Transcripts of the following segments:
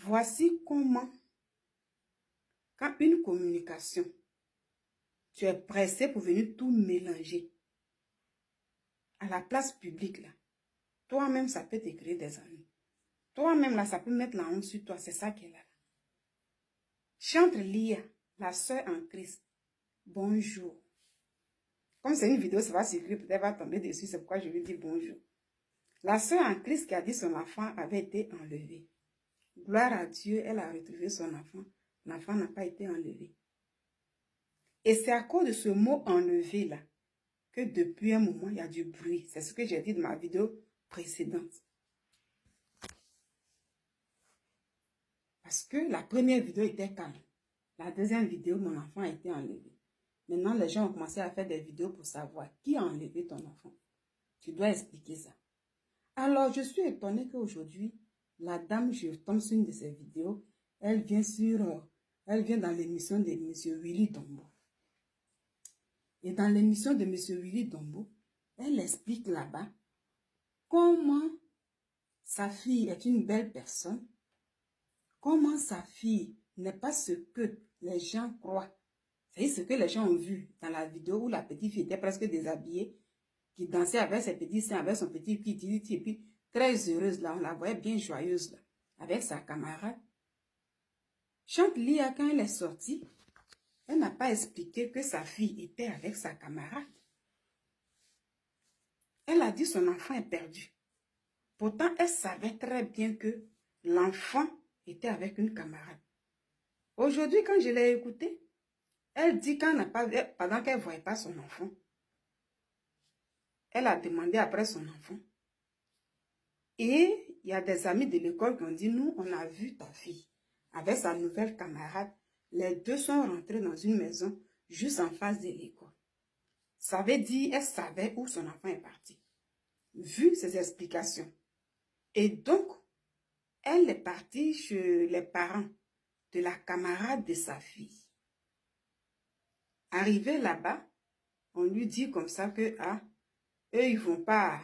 Voici comment, quand une communication, tu es pressé pour venir tout mélanger à la place publique, là, toi-même, ça peut te créer des ennuis. Toi-même, là, ça peut mettre la honte sur toi. C'est ça qu'elle a là. Chante Lia, la sœur en Christ. Bonjour. Comme c'est une vidéo, ça va circuler, peut-être elle va tomber dessus. C'est pourquoi je lui dis bonjour. La sœur en Christ qui a dit son enfant avait été enlevé. Gloire à Dieu, elle a retrouvé son enfant. L'enfant n'a pas été enlevé. Et c'est à cause de ce mot enlevé là que depuis un moment, il y a du bruit. C'est ce que j'ai dit dans ma vidéo précédente. Parce que la première vidéo était calme. La deuxième vidéo, mon enfant a été enlevé. Maintenant, les gens ont commencé à faire des vidéos pour savoir qui a enlevé ton enfant. Tu dois expliquer ça. Alors, je suis étonnée qu'aujourd'hui, la dame, je tombe sur une de ses vidéos, elle vient dans l'émission de M. Willy Dombo. Et dans l'émission de M. Willy Dombo, elle explique là-bas comment sa fille est une belle personne, comment sa fille n'est pas ce que les gens croient. C'est ce que les gens ont vu dans la vidéo où la petite fille était presque déshabillée, qui dansait avec ses petits seins, avec son petit pied, et puis très heureuse là, on la voyait bien joyeuse là, avec sa camarade. Chante Lia, quand elle est sortie, elle n'a pas expliqué que sa fille était avec sa camarade. Elle a dit son enfant est perdu. Pourtant, elle savait très bien que l'enfant était avec une camarade. Aujourd'hui, quand je l'ai écoutée, elle dit qu'elle n'a pas, pendant qu'elle ne voyait pas son enfant, elle a demandé après son enfant. Et il y a des amis de l'école qui ont dit, nous, on a vu ta fille avec sa nouvelle camarade. Les deux sont rentrés dans une maison juste en face de l'école. Ça veut dire, elle savait où son enfant est parti. Vu ses explications. Et donc, elle est partie chez les parents de la camarade de sa fille. Arrivée là-bas, on lui dit comme ça que, eux, ils vont pas,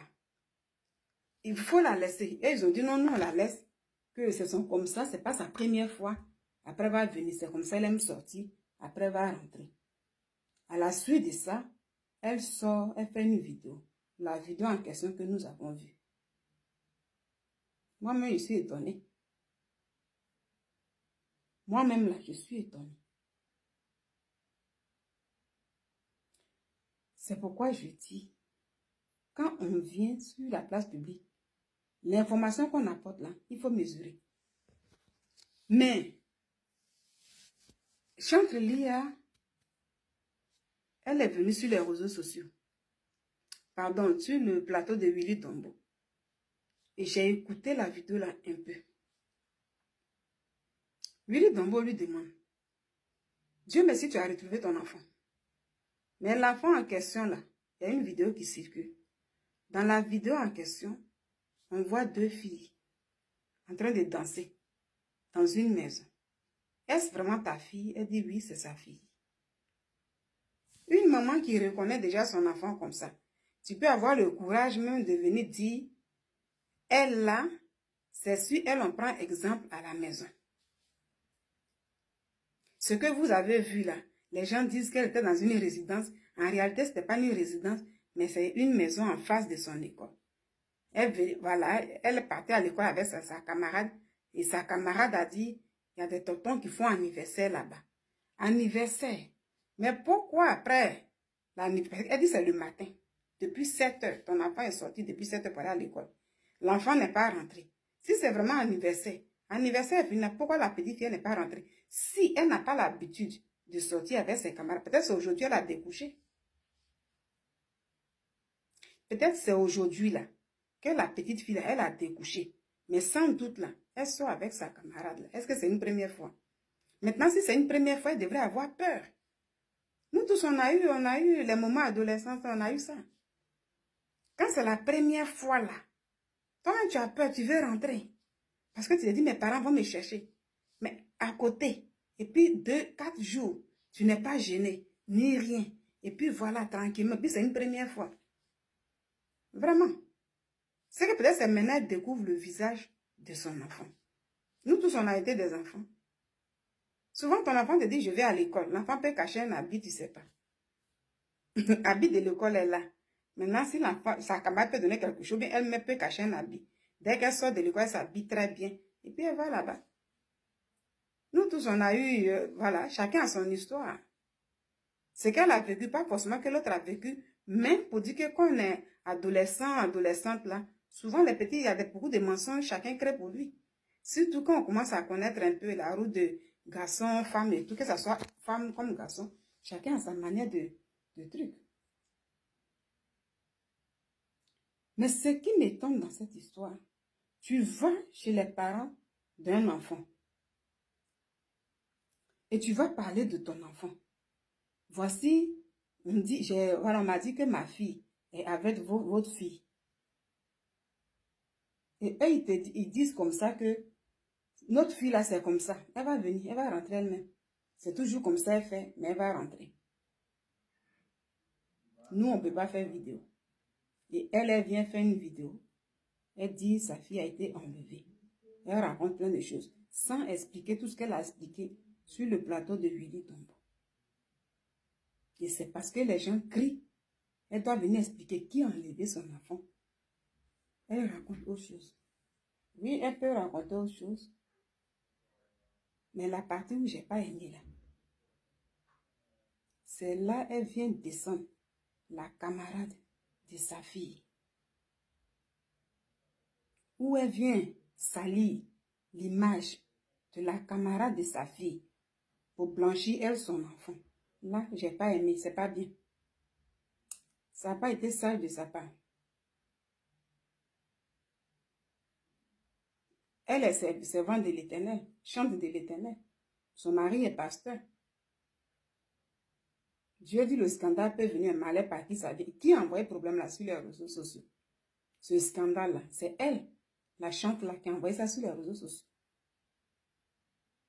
il faut la laisser. Et ils ont dit non, non, on la laisse. Que ce sont comme ça, c'est pas sa première fois. Après, elle va venir, c'est comme ça, elle aime sortir. Après, elle va rentrer. À la suite de ça, elle sort, elle fait une vidéo. La vidéo en question que nous avons vue. Moi-même, je suis étonnée. Moi-même, là, je suis étonnée. C'est pourquoi je dis, quand on vient sur la place publique, l'information qu'on apporte là, il faut mesurer. Mais, Chante Lia, elle est venue sur les réseaux sociaux. Pardon, sur le plateau de Willy Dombo. Et j'ai écouté la vidéo là un peu. Willy Dombo lui demande, Dieu merci, tu as retrouvé ton enfant. Mais l'enfant en question là, il y a une vidéo qui circule. Dans la vidéo en question, on voit deux filles en train de danser dans une maison. Est-ce vraiment ta fille? Elle dit oui, c'est sa fille. Une maman qui reconnaît déjà son enfant comme ça, tu peux avoir le courage même de venir dire, elle là, c'est si elle en prend exemple à la maison. Ce que vous avez vu là, les gens disent qu'elle était dans une résidence. En réalité, ce n'était pas une résidence, mais c'est une maison en face de son école. Elle partait à l'école avec sa camarade. Et sa camarade a dit, il y a des tontons qui font anniversaire là-bas. Anniversaire. Mais pourquoi après l'anniversaire? Elle dit c'est le matin. Depuis 7 heures, ton enfant est sorti depuis 7 heures pour aller à l'école. L'enfant n'est pas rentré. Si c'est vraiment anniversaire est fini, pourquoi la petite fille n'est pas rentrée? Si elle n'a pas l'habitude de sortir avec ses camarades, peut-être c'est aujourd'hui elle a découché. Peut-être c'est aujourd'hui là que la petite fille là, elle a découché. Mais sans doute là, elle sort avec sa camarade. Est-ce que c'est une première fois? Maintenant, si c'est une première fois, elle devrait avoir peur. Nous tous, on a eu les moments adolescents, on a eu ça. Quand c'est la première fois là, toi, tu as peur, tu veux rentrer. Parce que tu te dis, mes parents vont me chercher. Mais à côté, et puis 4 jours, tu n'es pas gêné, ni rien. Et puis voilà, tranquillement. Puis c'est une première fois. Vraiment. C'est que peut-être c'est maintenant qu'elle découvre le visage de son enfant. Nous tous, on a été des enfants. Souvent, ton enfant te dit, je vais à l'école. L'enfant peut cacher un habit, tu ne sais pas. L'habit de l'école est là. Maintenant, si l'enfant, sa camarade peut donner quelque chose, bien, elle peut cacher un habit. Dès qu'elle sort de l'école, elle s'habille très bien. Et puis, elle va là-bas. Nous tous, on a eu, voilà, chacun a son histoire. Ce qu'elle a vécu, pas forcément que l'autre a vécu, mais pour dire que quand on est adolescent, adolescente, là, souvent les petits, il y a beaucoup de mensonges, chacun crée pour lui. Surtout quand on commence à connaître un peu la route de garçon, femme et tout, que ce soit femme comme garçon, chacun a sa manière de truc. Mais ce qui m'étonne dans cette histoire, tu vas chez les parents d'un enfant et tu vas parler de ton enfant. Voici, on m'a dit que ma fille est avec votre fille. Et eux, ils disent comme ça que notre fille là, c'est comme ça. Elle va venir, elle va rentrer elle-même. C'est toujours comme ça, elle fait, mais elle va rentrer. Nous, on ne peut pas faire vidéo. Et elle vient faire une vidéo. Elle dit sa fille a été enlevée. Elle raconte plein de choses, sans expliquer tout ce qu'elle a expliqué sur le plateau de Willy Tombo. Et c'est parce que les gens crient. Elle doit venir expliquer qui a enlevé son enfant. Elle raconte autre chose. Oui, elle peut raconter autre chose. Mais la partie où je n'ai pas aimé là, c'est là elle vient descendre la camarade de sa fille. Où elle vient salir l'image de la camarade de sa fille pour blanchir elle son enfant. Là, je n'ai pas aimé, c'est pas bien. Ça n'a pas été sage de sa part. Elle est servante de l'Éternel, chante de l'Éternel. Son mari est pasteur. Dieu dit le scandale peut venir, un malheur par qui ça vient. Qui a envoyé le problème là sur les réseaux sociaux? Ce scandale-là, c'est elle, la chante là, qui a envoyé ça sur les réseaux sociaux.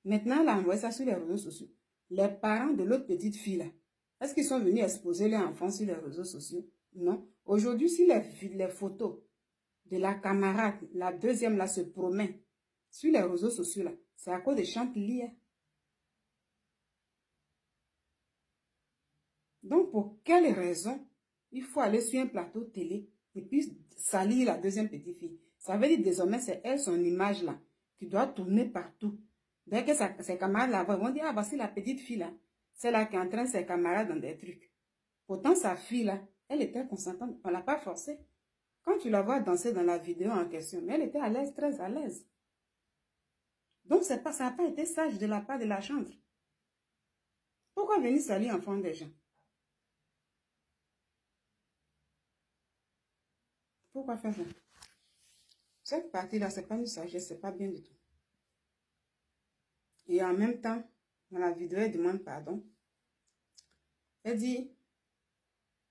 Maintenant, elle a envoyé ça sur les réseaux sociaux. Les parents de l'autre petite fille là, est-ce qu'ils sont venus exposer leurs enfants sur les réseaux sociaux? Non. Aujourd'hui, si les photos de la camarade, la deuxième là, se promènent sur les réseaux sociaux là, c'est à cause de Chantelie. Donc, pour quelle raison il faut aller sur un plateau télé et puis salir la deuxième petite fille? Ça veut dire désormais, c'est elle, son image là, qui doit tourner partout. Dès que ses camarades là vont dire, ah, voici la petite fille là, c'est là qui entraîne ses camarades dans des trucs. Pourtant, sa fille là, elle était consentante, on ne l'a pas forcée. Quand tu la vois danser dans la vidéo en question, mais elle était à l'aise, très à l'aise. Donc, ça n'a pas été sage de la part de la chantre. Pourquoi venir salir l'enfant des gens? Pourquoi faire ça? Cette partie-là, ce n'est pas une sagesse, ce n'est pas bien du tout. Et en même temps, dans la vidéo, elle demande pardon. Elle dit,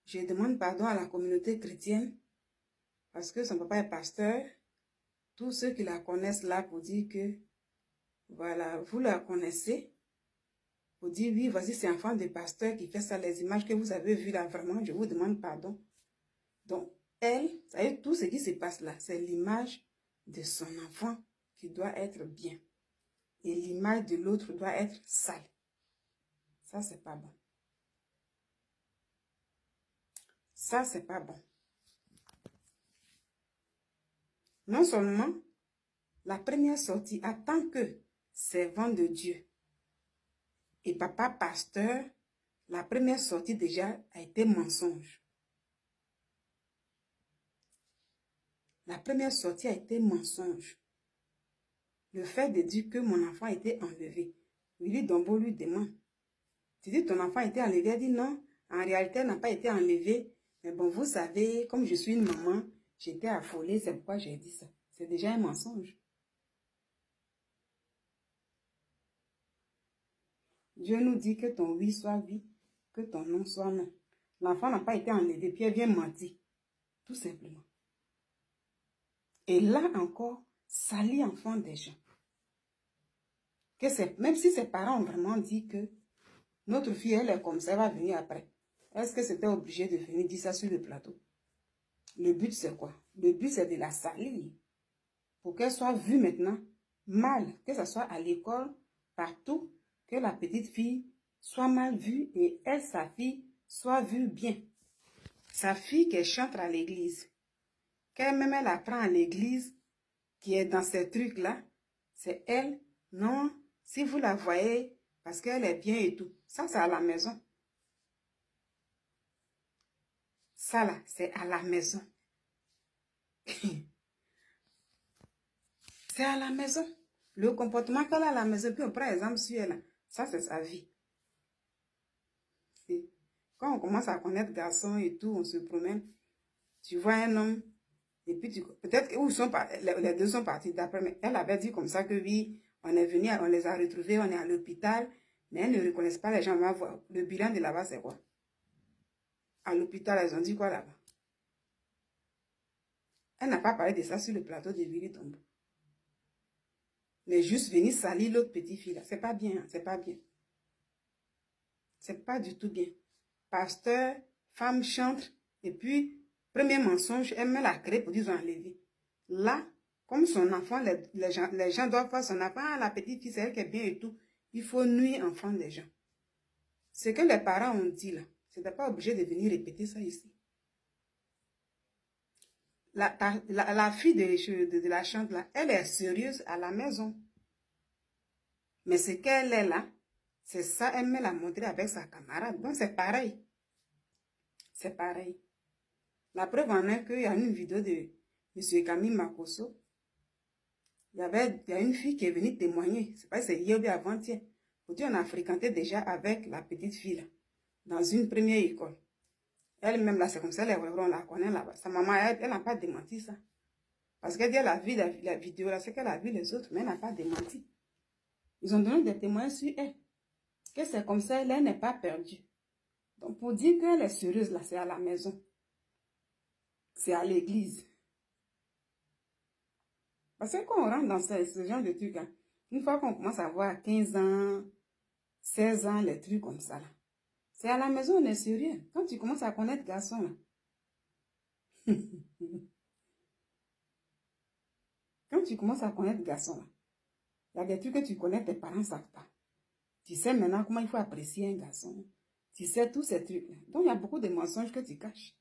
je demande pardon à la communauté chrétienne parce que son papa est pasteur. Tous ceux qui la connaissent là pour dire que, voilà, vous la connaissez. Pour dire, oui, voici c'est un enfant de pasteur qui fait ça, les images que vous avez vues là, vraiment, je vous demande pardon. Donc, elle, ça y est, tout ce qui se passe là, c'est l'image de son enfant qui doit être bien. Et l'image de l'autre doit être sale. Ça, c'est pas bon. Ça, c'est pas bon. Non seulement la première sortie, en tant que servant de Dieu et papa pasteur, la première sortie déjà a été mensonge. La première sortie a été mensonge. Le fait de dire que mon enfant a été enlevé. Willy Tombo lui demande. Tu dis ton enfant a été enlevé? Elle dit non, en réalité, elle n'a pas été enlevée. Mais bon, vous savez, comme je suis une maman, j'étais affolée, c'est pourquoi j'ai dit ça. C'est déjà un mensonge. Dieu nous dit que ton oui soit oui, que ton non soit non. L'enfant n'a pas été enlevé, puis elle vient mentir. Tout simplement. Et là encore, salir l'enfant des gens. Même si ses parents ont vraiment dit que notre fille, elle est comme ça, elle va venir après. Est-ce que c'était obligé de venir dire ça sur le plateau? Le but, c'est quoi? Le but, c'est de la salir. Pour qu'elle soit vue maintenant mal, que ce soit à l'école, partout, que la petite fille soit mal vue et elle, sa fille, soit vue bien. Sa fille qu'elle chante à l'église, qu'elle-même elle apprend à l'église, qui est dans ces trucs-là, c'est elle. Non, si vous la voyez, parce qu'elle est bien et tout, ça c'est à la maison. Ça là, c'est à la maison. C'est à la maison. Le comportement qu'elle a à la maison, puis on prend exemple sur elle, ça c'est sa vie. Quand on commence à connaître garçon et tout, on se promène, tu vois un homme, et puis peut-être que les deux sont partis d'après, mais elle avait dit comme ça que oui, on est venu, on les a retrouvés, on est à l'hôpital, mais elles ne reconnaissent pas les gens. On va voir. Le bilan de là-bas, c'est quoi? À l'hôpital, elles ont dit quoi là-bas? Elle n'a pas parlé de ça sur le plateau de Willy Tombo. Mais juste venir salir l'autre petite fille là, c'est pas bien, hein, c'est pas bien. C'est pas du tout bien. Pasteur, femme chante, et puis, premier mensonge, elle met la crée pour dire enlever. Là, comme son enfant, les gens doivent voir son enfant, ah, la petite fille, c'est elle qui est bien et tout. Il faut nuire enfant des gens. Ce que les parents ont dit là, c'était pas obligé de venir répéter ça ici. La fille de la chante là, elle est sérieuse à la maison. Mais ce qu'elle est là, c'est ça, elle me l'a montré avec sa camarade. Donc c'est pareil. C'est pareil. La preuve en est qu'il y a une vidéo de M. Camille Makosso. Il y a une fille qui est venue témoigner. C'est pas si c'est hier ou avant-hier. Aujourd'hui, on a fréquenté déjà avec la petite fille là, dans une première école. Elle-même là, c'est comme ça, on la connaît là-bas. Sa maman, elle n'a pas démenti ça. Parce qu'elle dit elle a vu la vidéo là, c'est qu'elle a vu les autres, mais elle n'a pas démenti. Ils ont donné des témoins sur elle. Que c'est comme ça, elle n'est pas perdue. Donc, pour dire qu'elle est sérieuse, là, c'est à la maison. C'est à l'église. Parce que quand on rentre dans ce genre de trucs, hein, une fois qu'on commence à voir 15 ans, 16 ans, les trucs comme ça, là, c'est à la maison, on est sérieux. Quand tu commences à connaître garçon, là, quand tu commences à connaître garçon, là, il y a des trucs que tu connais, tes parents ne savent pas. Tu sais maintenant comment il faut apprécier un garçon. Tu sais tous ces trucs-là. Donc, il y a beaucoup de mensonges que tu caches.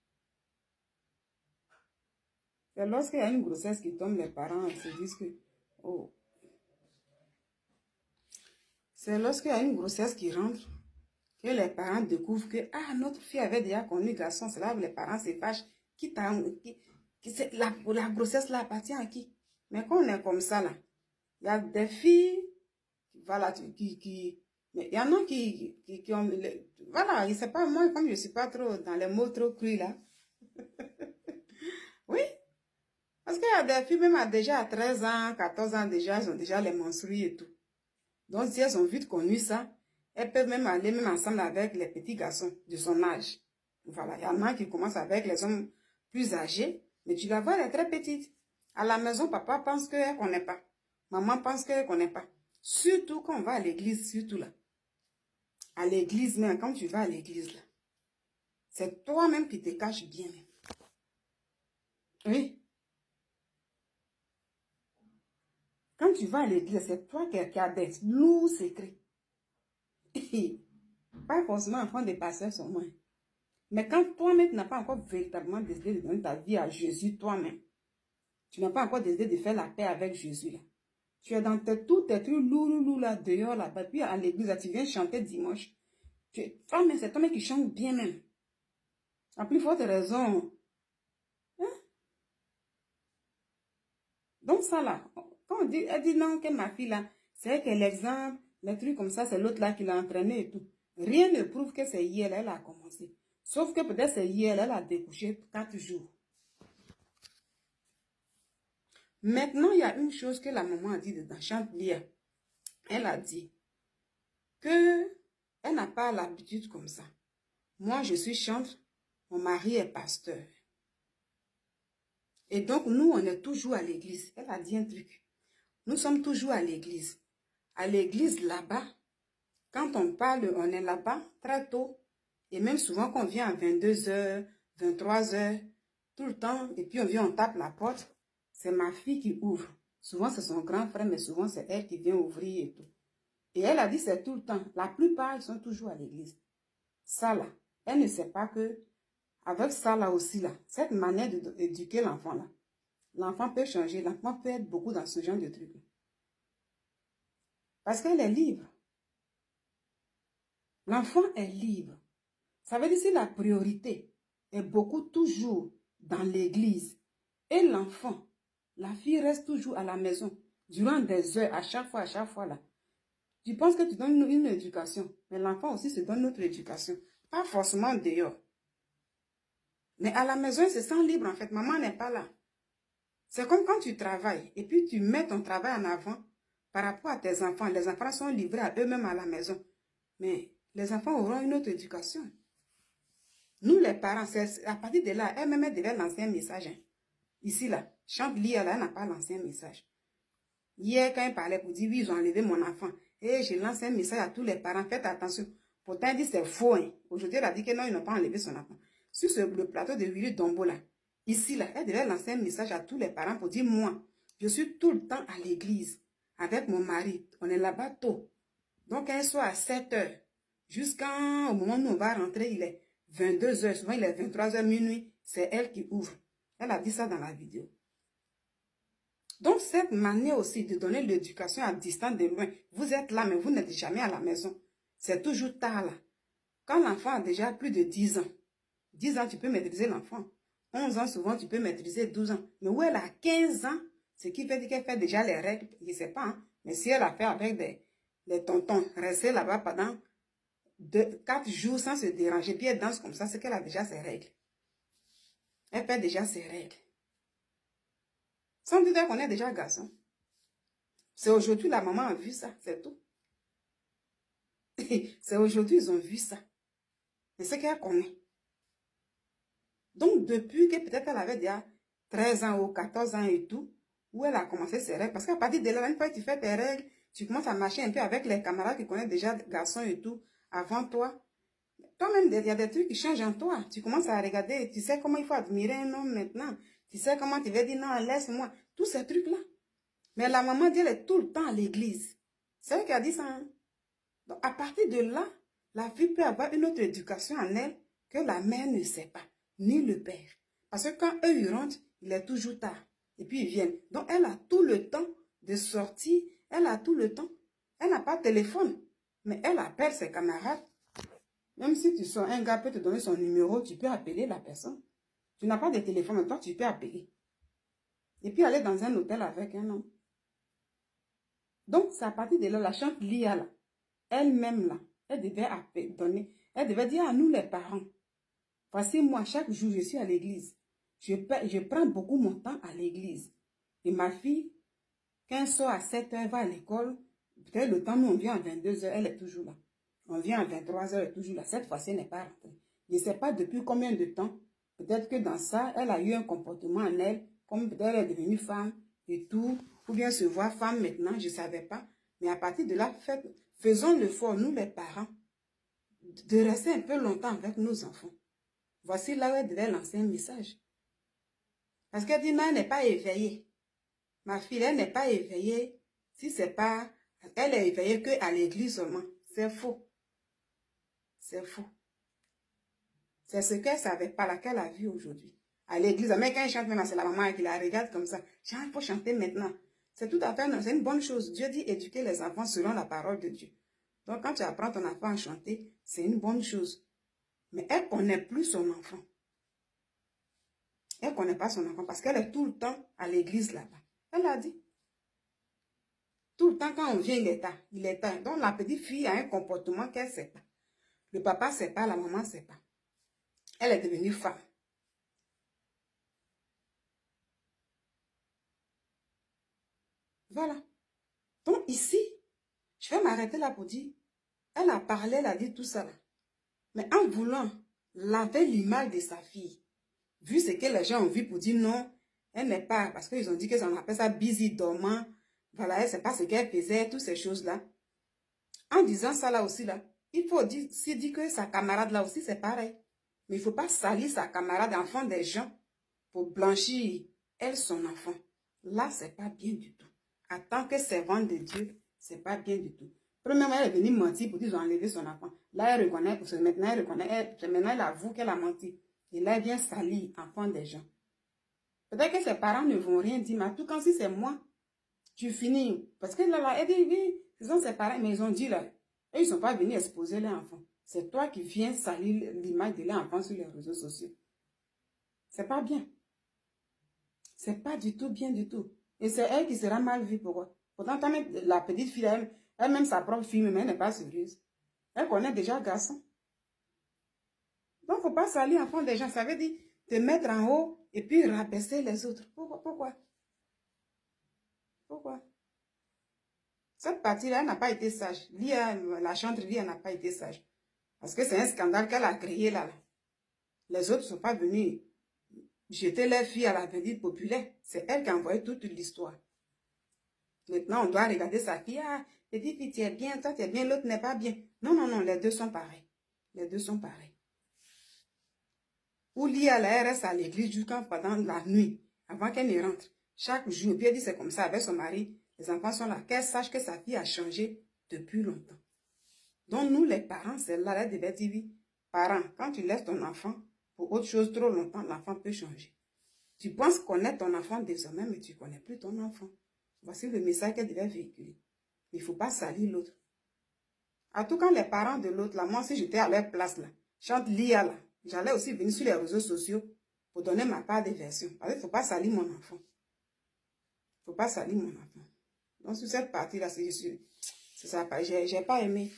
C'est lorsqu'il y a une grossesse qui tombe, les parents se disent que, oh. C'est lorsqu'il y a une grossesse qui rentre, que les parents découvrent que, ah, notre fille avait déjà connu garçon. C'est là où les parents se fâchent. La grossesse là appartient à qui? Mais quand on est comme ça là, il y a des filles, voilà, mais il y en a qui ont, voilà, je sais pas, moi, comme je suis pas trop dans les mots trop crus là. Oui. Parce qu'il y a des filles, même déjà à 13 ans, 14 ans déjà, elles ont déjà les menstrues et tout. Donc, si elles ont vite connu ça, elles peuvent même aller même ensemble avec les petits garçons de son âge. Voilà, il y en a qui commencent avec les hommes plus âgés, mais tu la vois, elle est très petite. À la maison, papa pense qu'elle ne connaît pas. Maman pense qu'elle ne connaît pas. Surtout quand on va à l'église, surtout là. À l'église, même quand tu vas à l'église là, c'est toi-même qui te caches bien. Oui. Quand tu vas à l'église, c'est toi qui as des lourds secrets. Pas forcément enfant des pasteurs sont moins. Mais quand toi-même tu n'as pas encore véritablement décidé de donner ta vie à Jésus toi-même, tu n'as pas encore décidé de faire la paix avec Jésus là. Tu es dans tous tes trucs lourds là, dehors là-bas. Puis à l'église, là, tu viens chanter dimanche. C'est toi-même qui chante bien même. À plus forte raison. Hein? Donc ça là, quand on dit, elle dit non, que ma fille là, c'est que l'exemple, les trucs comme ça, c'est l'autre là qui l'a entraîné et tout. Rien ne prouve que c'est hier, elle a commencé. Sauf que peut-être c'est hier, elle a découché 4 jours. Maintenant, il y a une chose que la maman a dit dans Chantelia. Elle a dit que elle n'a pas l'habitude comme ça. Moi, je suis chantre, mon mari est pasteur. Et donc, nous, on est toujours à l'église. Elle a dit un truc. Nous sommes toujours à l'église. À l'église, là-bas, quand on parle, on est là-bas très tôt. Et même souvent, quand on vient à 22h, 23h, tout le temps, et puis on vient, on tape la porte, c'est ma fille qui ouvre. Souvent, c'est son grand frère, mais souvent, c'est elle qui vient ouvrir et tout. Et elle a dit, c'est tout le temps. La plupart, ils sont toujours à l'église. Ça, là, elle ne sait pas que, avec ça, là aussi, là, cette manière d'éduquer l'enfant, là, l'enfant peut changer. L'enfant peut être beaucoup dans ce genre de truc. Parce qu'elle est libre. L'enfant est libre. Ça veut dire que la priorité est beaucoup toujours dans l'église. Et l'enfant, la fille reste toujours à la maison durant des heures, à chaque fois là. Tu penses que tu donnes une éducation, mais l'enfant aussi se donne notre éducation. Pas forcément dehors. Mais à la maison, il se sent libre en fait. Maman n'est pas là. C'est comme quand tu travailles et puis tu mets ton travail en avant par rapport à tes enfants. Les enfants sont livrés à eux-mêmes à la maison. Mais les enfants auront une autre éducation. Nous, les parents, à partir de là, elle-même, elle devait lancer un message. Hein. Ici, là, chante Lia, là, elle n'a pas lancé un message. Hier, quand elle parlait pour dire, oui, ils ont enlevé mon enfant. Et je lance un message à tous les parents, faites attention. Pourtant, elle dit, c'est faux. Hein. Aujourd'hui, elle a dit que non, ils n'ont pas enlevé son enfant. Sur le plateau de Willy Dombo, là, ici, là, elle devait lancer un message à tous les parents pour dire, moi, je suis tout le temps à l'église avec mon mari. On est là-bas tôt. Donc, elle soit à 7 heures. Jusqu'au moment où on va rentrer, il est 22 heures. Souvent, il est 23 heures minuit. C'est elle qui ouvre. Elle a dit ça dans la vidéo. Donc, cette manière aussi de donner l'éducation à distance de loin, vous êtes là, mais vous n'êtes jamais à la maison. C'est toujours tard là. Quand l'enfant a déjà plus de 10 ans, 10 ans, tu peux maîtriser l'enfant. 11 ans, souvent, tu peux maîtriser 12 ans. Mais où elle a 15 ans, ce qui fait qu'elle fait déjà les règles, je ne sais pas, hein, mais si elle a fait avec des tontons, rester là-bas pendant 4 jours sans se déranger, puis elle danse comme ça, c'est qu'elle a déjà ses règles. Elle fait déjà ses règles. Sans doute qu'on est déjà garçon. C'est aujourd'hui la maman a vu ça, c'est tout. C'est aujourd'hui ils ont vu ça. Mais c'est qu'elle connaît. Donc depuis que peut-être elle avait déjà 13 ans ou 14 ans et tout, où elle a commencé ses règles. Parce qu'à partir de là, une fois que tu fais tes règles, tu commences à marcher un peu avec les camarades qui connaissent déjà garçons et tout, avant toi. Toi-même, il y a des trucs qui changent en toi. Tu commences à regarder, tu sais comment il faut admirer un homme maintenant. Tu sais comment tu vas dire non, laisse-moi. Tous ces trucs-là. Mais la maman dit, elle est tout le temps à l'église. C'est elle qui a dit ça. Hein? Donc, à partir de là, la fille peut avoir une autre éducation en elle que la mère ne sait pas, ni le père. Parce que quand eux, ils rentrent, il est toujours tard. Et puis, ils viennent. Donc, elle a tout le temps de sortir. Elle a tout le temps. Elle n'a pas de téléphone. Mais elle appelle ses camarades. Même si tu sors, un gars peut te donner son numéro, tu peux appeler la personne. Tu n'as pas de téléphone, mais toi, tu peux appeler. Et puis, aller dans un hôtel avec un homme. Donc, c'est à partir de là, la chante Lia, là, elle-même, là, elle devait donner, elle devait dire à nous, les parents, voici moi, chaque jour, je suis à l'église. Je prends beaucoup mon temps à l'église. Et ma fille, quand elle sort à 7 heures, elle va à l'école, peut-être le temps où on vient à 22 heures, elle est toujours là. On vient à 23 heures, elle est toujours là. Cette fois-ci, elle n'est pas rentrée. Je ne sais pas depuis combien de temps. Peut-être que dans ça, elle a eu un comportement en elle, comme peut-être elle est devenue femme et tout, ou bien se voir femme maintenant, je ne savais pas. Mais à partir de là, faisons l'effort, nous les parents, de rester un peu longtemps avec nos enfants. Voici là où elle devait lancer un message. Parce qu'elle dit, non, elle n'est pas éveillée. Ma fille, elle n'est pas éveillée. Si c'est pas, elle est éveillée qu'à l'église seulement. C'est faux. C'est faux. C'est ce qu'elle ne savait pas, laquelle a vu aujourd'hui. À l'église, mais quand elle chante maintenant, c'est la maman qui la regarde comme ça. Il faut chanter maintenant. C'est tout à fait, c'est une bonne chose. Dieu dit éduquer les enfants selon la parole de Dieu. Donc quand tu apprends ton enfant à chanter, c'est une bonne chose. Mais elle ne connaît plus son enfant. Elle ne connaît pas son enfant parce qu'elle est tout le temps à l'église là-bas. Elle a dit. Tout le temps quand on vient, il est tard. Il est tard. Donc la petite fille a un comportement qu'elle ne sait pas. Le papa ne sait pas, la maman ne sait pas. Elle est devenue femme. Voilà. Donc ici, je vais m'arrêter là pour dire, elle a parlé, elle a dit tout ça là. Mais en voulant laver l'image de sa fille, vu ce que les gens ont vu pour dire non, elle n'est pas, parce qu'ils ont dit que ça on appelle ça busy dormant, voilà, elle ne sait pas ce qu'elle faisait, toutes ces choses-là. En disant ça là aussi là, il faut dire que sa camarade là aussi c'est pareil. Mais il ne faut pas salir sa camarade, enfant des gens, pour blanchir elle son enfant. Là, c'est pas bien du tout. En tant que servante de Dieu, c'est pas bien du tout. Premièrement, elle est venue mentir pour dire qu'ils ont enlevé son enfant. Là, elle reconnaît, parce que maintenant, elle reconnaît, maintenant, elle avoue qu'elle a menti. Et là, elle vient salir l'enfant des gens. Peut-être que ses parents ne vont rien dire, mais en tout cas, si c'est moi, tu finis. Parce que là, elle dit, oui, ce sont ses parents, mais ils ont dit là, eux, ils ne sont pas venus exposer leur enfant. C'est toi qui viens salir l'image de leur enfant sur les réseaux sociaux. C'est pas bien. C'est pas du tout bien du tout. Et c'est elle qui sera mal vue. Pourquoi? Pourtant, la petite fille, elle-même sa propre fille, mais elle n'est pas sérieuse. Elle connaît déjà le garçon. Donc, il ne faut pas salir l'enfant des gens. Ça veut dire te mettre en haut et puis rabaisser les autres. Pourquoi? Cette partie-là, elle n'a pas été sage. La chantre Lia n'a pas été sage. Parce que c'est un scandale qu'elle a créé là. Les autres ne sont pas venus jeter leur fille à la vedette populaire. C'est elle qui a envoyé toute l'histoire. Maintenant, on doit regarder sa fille. Ah, petite fille, tu es bien, toi tu es bien, l'autre n'est pas bien. Non, non, non, les deux sont pareils. Les deux sont pareils. Ou Lia, elle reste à l'église jusqu'à pendant la nuit, avant qu'elle ne rentre. Chaque jour, et puis elle dit c'est comme ça avec son mari. Les enfants sont là. Qu'elle sache que sa fille a changé depuis longtemps. Donc nous, les parents, c'est là, elle devait dire oui. Parents, quand tu laisses ton enfant pour autre chose trop longtemps, l'enfant peut changer. Tu penses connaître ton enfant désormais, mais tu ne connais plus ton enfant. Voici le message qu'elle devait véhiculer. Il ne faut pas salir l'autre. En tout cas, les parents de l'autre, là, moi, si j'étais à leur place, là, chante Lia, là, j'allais aussi venir sur les réseaux sociaux pour donner ma part des versions. Parce qu'il ne faut pas salir mon enfant. Il ne faut pas salir mon enfant. Donc, sur cette partie-là, c'est ça. J'ai pas aimé.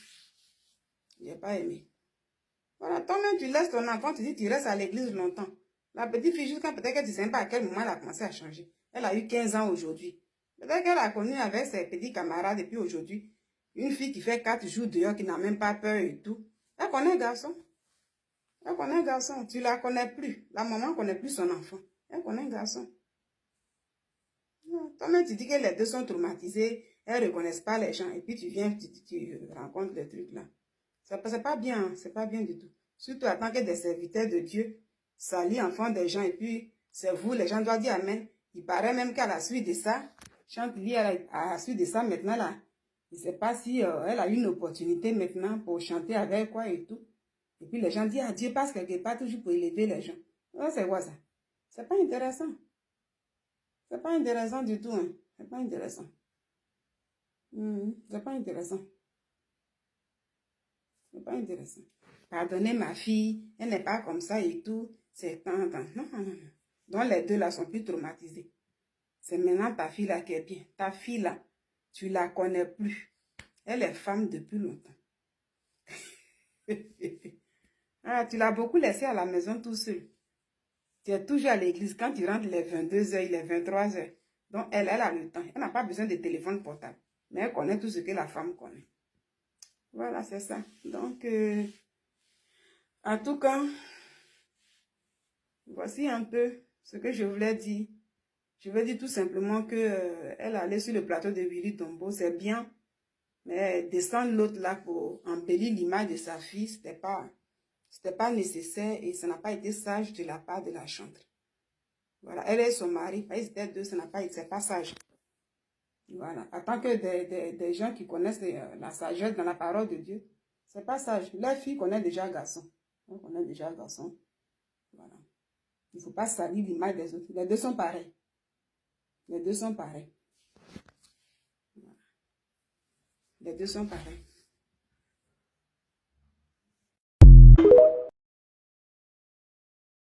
J'ai pas aimé. Voilà, toi-même, tu laisses ton enfant, tu dis, tu restes à l'église longtemps. La petite fille, jusqu'à peut-être que tu ne sais pas à quel moment elle a commencé à changer. Elle a eu 15 ans aujourd'hui. Peut-être qu'elle a connu avec ses petits camarades depuis aujourd'hui. Une fille qui fait 4 jours dehors, qui n'a même pas peur et tout. Elle connaît un garçon. Elle connaît un garçon. Tu ne la connais plus. La maman ne connaît plus son enfant. Elle connaît un garçon. Toi-même, tu dis que les deux sont traumatisés. Elles ne reconnaissent pas les gens. Et puis tu viens, tu rencontres les trucs là. C'est pas bien. Hein? C'est pas bien du tout. Surtout en tant que des serviteurs de Dieu. Salir enfant des gens. Et puis, c'est vous, les gens doivent dire Amen. Il paraît même qu'à la suite de ça, Chantilly, à la suite de ça, maintenant, là, je ne sais pas si elle a eu une opportunité maintenant pour chanter avec quoi et tout. Et puis les gens disent, ah, Dieu passe quelque part toujours pour élever les gens. Ouais, c'est quoi ça? C'est pas intéressant. C'est pas intéressant du tout. Hein. C'est pas intéressant. C'est pas intéressant. C'est pas intéressant. Pardonnez ma fille, elle n'est pas comme ça et tout. C'est tant. Non, non, non. Donc les deux là sont plus traumatisés. C'est maintenant ta fille là qui est bien. Ta fille là, tu la connais plus. Elle est femme depuis longtemps. Ah, tu l'as beaucoup laissé à la maison tout seul. Tu es toujours à l'église. Quand tu rentres les 22h, il est 23h. Donc, elle a le temps. Elle n'a pas besoin de téléphone portable. Mais elle connaît tout ce que la femme connaît. Voilà, c'est ça. Donc, en tout cas, voici un peu ce que je voulais dire. Je veux dire tout simplement que elle allait sur le plateau de Willy Tombo, c'est bien. Mais descendre l'autre là pour embellir l'image de sa fille, c'était pas nécessaire et ça n'a pas été sage de la part de la chantre. Voilà, elle et son mari, ils étaient deux, ça n'a pas été, c'est pas sage. Voilà, en tant que des gens qui connaissent la sagesse dans la parole de Dieu, c'est pas sage. Leur fille connaît déjà le garçon. On connaît déjà le garçon. Voilà. Il ne faut pas salir l'image des autres. Les deux sont pareils. Les deux sont pareils. Voilà. Les deux sont pareils.